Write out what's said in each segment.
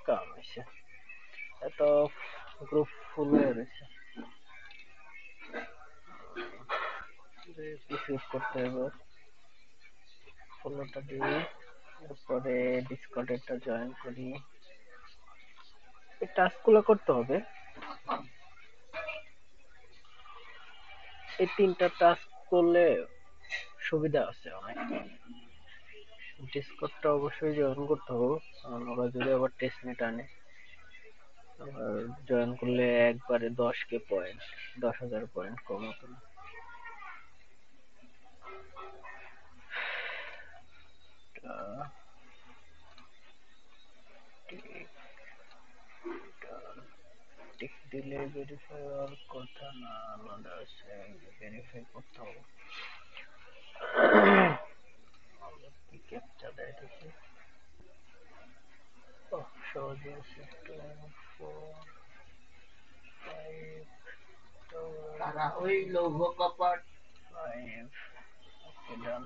কাম হয়েছে, এত গ্রুপ ফুল হয়ে রয়েছে, পিসিউট করতে হবে, ফলোটা দিই, এরপরে ডিসকর্ডেরটা জয়েন করি, এই টাস্কগুলো করতে হবে, এই 3টা টাস্ক করলে সুবিধা আছে অনেক। ডিসকর্ডটা অবশ্যই জয়েন করতে হবে, কারণ ওরা যদি আবার টেস্ট নেট আনে, আবার জয়েন করলে একবারে 10k পয়েন্ট, 10,000 পয়েন্ট কম হতো না। টিক দিলে ভেরিফাই হওয়ার কথা না, আলাদা আছে, ভেরিফাই করতে হবে। কি ক্যাপচা দেয় দেখি, সহজে আছে, 2 4 5 তারা ওই লৌহ কপাট 5, ওকে ডান,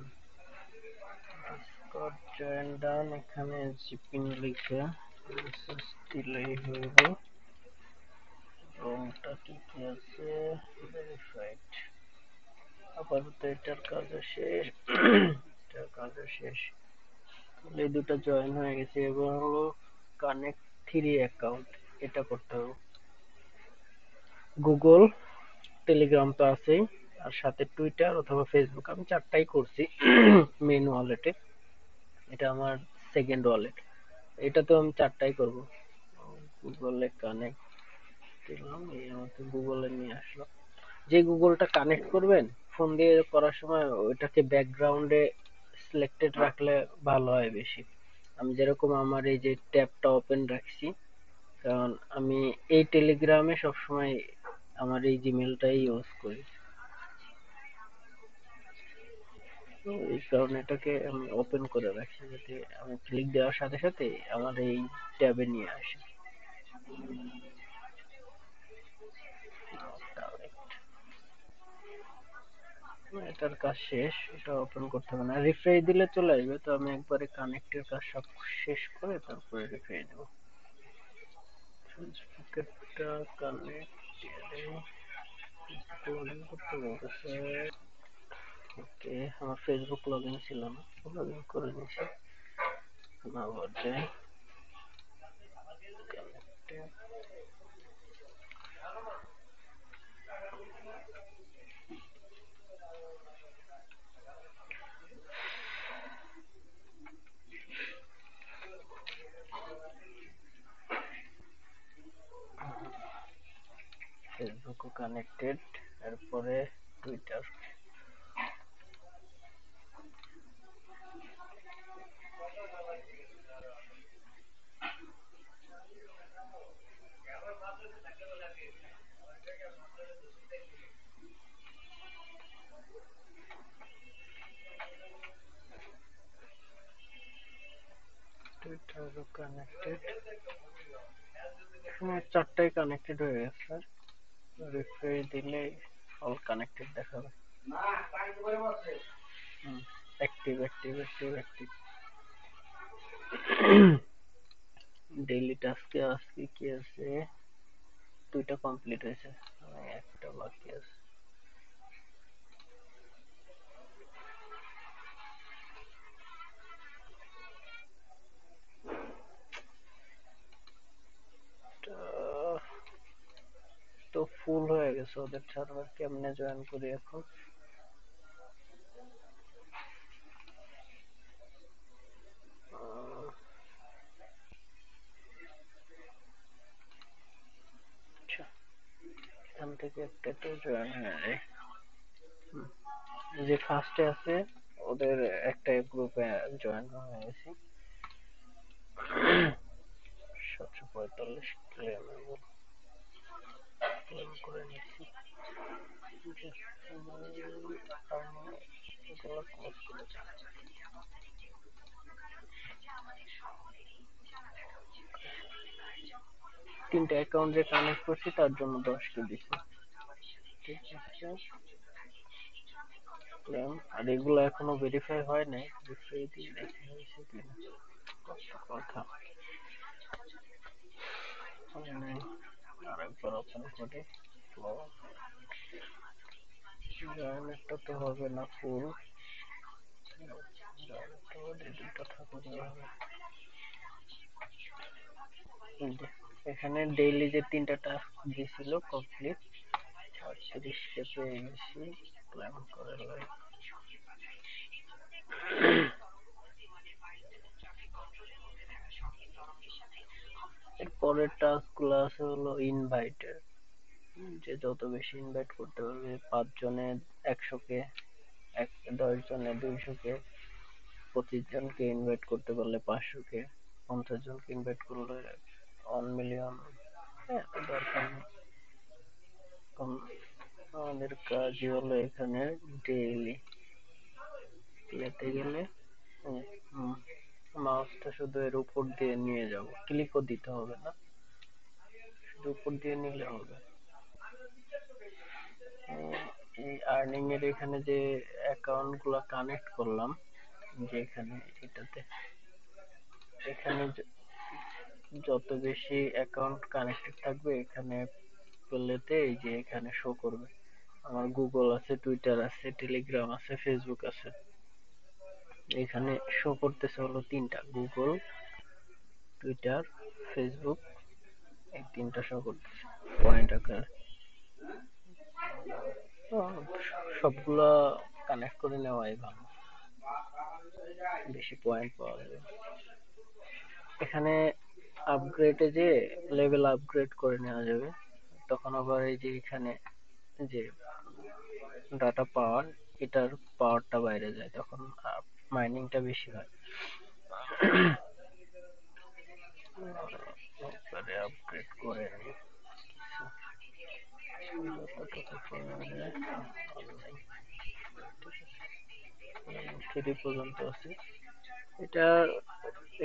ডিসকর্ড জয়েন ডান, এখানে জিপিন লিখে মেসেজ দিলেই হইব। রুমটা কি কি আছে, ভেরিফাইড, আপাতত এটার কাজও শেষ, এটার কাজও শেষ, এই দুটো জয়েন হয়ে গেছে। এবার হলো কানেক্ট 3 অ্যাকাউন্ট, এটা করতে হবে। গুগল, টেলিগ্রাম তো আছেই, আর সাথে টুইটার অথবা ফেসবুক, আমি 4টাই করছি মেন ওয়ালেটে, এটা আমার সেকেন্ড ওয়ালেট, এটা তো আমি 4টাই করব। গুগলে কানেক্ট দিলাম, এই আমাকে গুগলে নিয়ে আসলো। যে গুগলটা কানেক্ট করবেন ফোন দিয়ে করার সময় ওইটাকে ব্যাকগ্রাউন্ডে সিলেক্টেড রাখলে ভালো হয় বেশি। আমি যেরকম আমার এই যে ট্যাবটা ওপেন রাখছি, কারণ আমি এই টেলিগ্রামে সবসময় আমার এই জিমেলটাই ইউজ করি, তো এই কারণে এটাকে আমি ওপেন করে রাখি, যাতে আমি ক্লিক দেওয়ার সাথে সাথে আমার এই ট্যাবে নিয়ে আসে। এটার কাজ শেষ, এটা ওপেন করতে হবে না, রিফ্রেশ দিলে চলে আসবে। তো আমি একবারে কানেক্টের কাজ সব শেষ করে তারপরে রিফ্রেশ দেব। ফেসবুকেরটা কানেক্ট লগইন করতে বলতেছে, ওকে, আমার ফেসবুক লগইন ছিল না, লগইন করে নিয়েছি। আবার যাই কানেক্টে, ফেসবুকও কানেক্টেড, এরপরে টুইটার, টুইটারও কানেক্টেড, এখানে 4টাই কানেক্টেড হয়ে গেছে। রিফ্রেশ দিলে অল কানেক্টেড দেখাবে। Active active active active. Daily টাস্কে আজকে কি আছে, 2টা কমপ্লিট হয়েছে, একটা বাকি আছে। তো ফুল হয়ে গেছে ওদের সার্ভার, কেমনে জয়েন করি এখন? আচ্ছা, এখান থেকে একটা তো জয়েন হয়ে যায়। যে ফার্স্টে আছে ওদের একটা গ্রুপে জয়েন হয়ে গেছি। 745 ক্লেম করে নিচ্ছি। তিনটা অ্যাকাউন্ট যে কানেক্ট করছি তার জন্য 10 কে দিচ্ছে। ঠিক আছে, আর এগুলো এখনো ভেরিফাই হয় নাই, ভেরিফাই দিয়ে দেখি হয়েছে কিনা। কথা ওপেন করি। জয়েনেরটা তো হবে না ফুল, দুটো থাকুক এভাবে। এখানে ডেইলি যে 3টা টাস্ক দিছিল কমপ্লিট 38কে পেয়ে গেছি। প্ল্যান করে লাই। এর পরের টাস্ক গুলো আছে হলো ইনভাইটের, যে যত বেশি ইনভাইট করতে পারবে, 5 জনে 100 কে, 10 জনে 200 কে, 25 জনকে ইনভাইট করতে পারলে 500 কে, 50 জনকে ইনভাইট করলে 1 মিলিয়ন। এত দরকার নেই। আমাদের কাজই হলো এখানে ডেইলি ইয়েতে গেলে মাউসটা শুধু এর উপর দিয়ে নিয়ে যাব, ক্লিকও দিতে হবে না, শুধু উপর দিয়ে নিলে হবে। এই আর্নিং এর এখানে যে অ্যাকাউন্ট গুলা কানেক্ট করলাম, যে এখানে এটাতে, এখানে যত বেশি অ্যাকাউন্ট কানেক্টেড থাকবে এখানে প্লেতে, এই যে এখানে শো করবে। আমার গুগল আছে, টুইটার আছে, টেলিগ্রাম আছে, ফেসবুক আছে। এখানে শো করতেছে হলো 3টা, গুগল, টুইটার, ফেসবুক, এই 3টা শো করতেছে পয়েন্ট আকারে। তো সবগুলা কানেক্ট করে নেওয়াই ভালো, বেশি পয়েন্ট পাওয়া যাবে। এখানে আপগ্রেডে যে লেভেল আপগ্রেড করে নেওয়া যাবে, তখন আবার এই যে এখানে যে ডাটা পাওয়ার, এটার পাওয়ারটা বাইরে যায়, তখন মাইনিংটা বেশি হয়। একবারে আপগ্রেড করে নি যতটুকু করা যায়। 3 পর্যন্ত আছে। এটা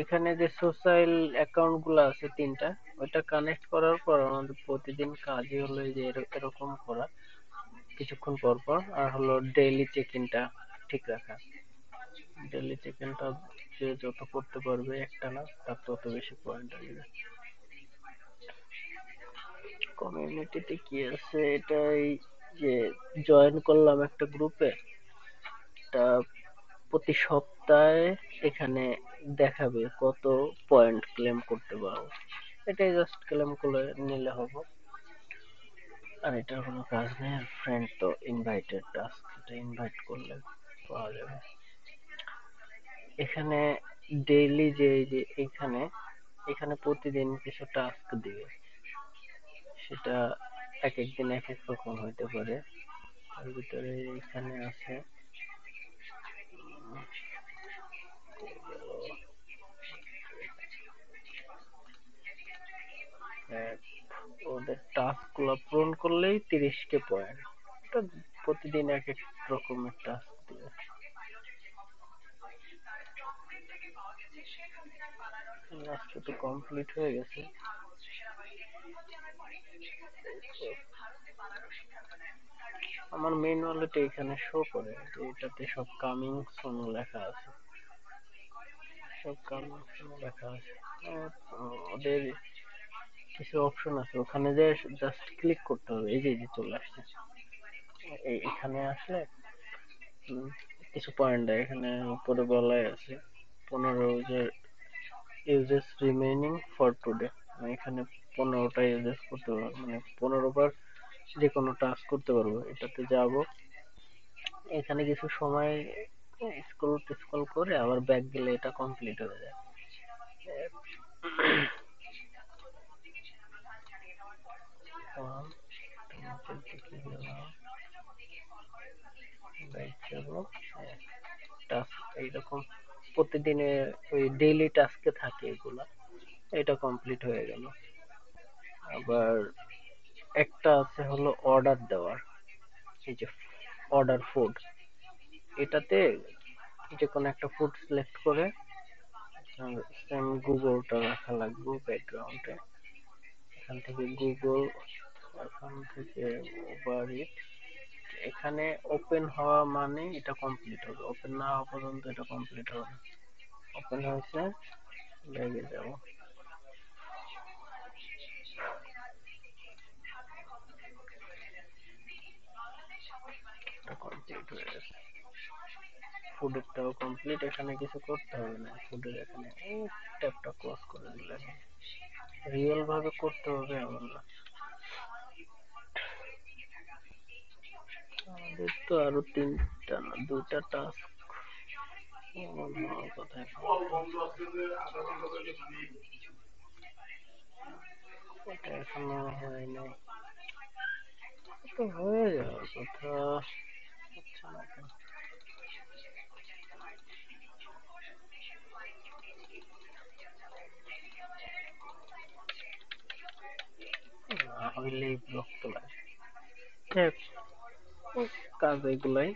এখানে যে সোশ্যাল অ্যাকাউন্ট গুলো আছে 3টা, ওইটা কানেক্ট করার পর আমাদের প্রতিদিন কাজই হলো এই যে এরকম করা, কিছুক্ষণ পর পর, আর হলো ডেইলি চেক ইনটা ঠিক রাখা। ডেইলি চেক ইনটা যে যত করতে পারবে একটানা, তার তত বেশি পয়েন্ট আসবে। কমিউনিটিতে কি আছে, এটাই যে জয়েন করলাম একটা গ্রুপে, তা প্রতি সপ্তাহে এখানে দেখাবে কত পয়েন্ট ক্লেম করতে পারো, এটাই জাস্ট ক্লেম করে নিলে হবে। আর এটার কোনো কাজ নেই। আর ফ্রেন্ড তো ইনভাইটেড টাস্ক, এটা ইনভাইট করলে পাওয়া যাবে। এখানে ডেইলি যে এই যে এখানে, এখানে প্রতিদিন কিছু টাস্ক দিবে, সেটা এক এক দিন এক এক রকম হইতে পারে। তার ভিতরে এখানে আছে ওদের টাস্ক গুলো পূরণ করলেই 30কে পয়েন্ট। এটা প্রতিদিন এক এক রকমের টাস্ক দিবে। আজকে তো কমপ্লিট হয়ে গেছে। আমার মেইন ওয়ালেটে এখানে শো করে যে এটাতে সব কামিং সুন লেখা আছে, সব কামিং সুন লেখা আছে। ওদের কিছু অপশন আছে, ওখানে যে জাস্ট ক্লিক করতে হবে। এই যে চলে আসছে, এখানে আসলে কিছু পয়েন্ট দেয়। এখানে উপরে বলাই আছে 15 যে ইউজেস রিমেইনিং ফর টুডে, এখানে 15টা ইউজেস করতে পারবো, মানে 15 বার যে কোনো টাস্ক করতে পারবো। এটাতে যাব, এখানে কিছু সময় স্ক্রল করে আবার ব্যাক গেলে এটা কমপ্লিট হয়ে যায়। এইরকম প্রতিদিনে ওই ডেইলি টাস্কে থাকে এগুলা, এটা কমপ্লিট হয়ে গেল। আবার একটা আছে হলো অর্ডার দেওয়ার, এই যে অর্ডার ফুড, এটাতে যে কোনো একটা ফুড সিলেক্ট করে সেম গুগলটা রাখা লাগবে ব্যাকগ্রাউন্ডে। এখান থেকে গুগল, এখান থেকে উবার ইট, এখানে ওপেন হওয়া মানে এটা কমপ্লিট হবে, ওপেন না হওয়া পর্যন্ত এটা কমপ্লিট হবে। ওপেন হয়েছে, ব্যাগে যাব। হয়ে গেছে। ফুডেরটাও কমপ্লিট, এখানে কিছু করতে হবে না। ফুডের এখানে এই ট্যাবটা ক্লোজ করে দিলে রিয়েল ভাবে করতে হবে এমন না। আমাদের তো আরো তিনটা না দুইটা টাস্ক হওয়ার কথা এটা এখনো হয় নাই। তো হয়ে যাওয়ার কথা, হচ্ছে না কেন? না হইলেই বিরক্ত লাগে। যাক, কাজ এগুলাই।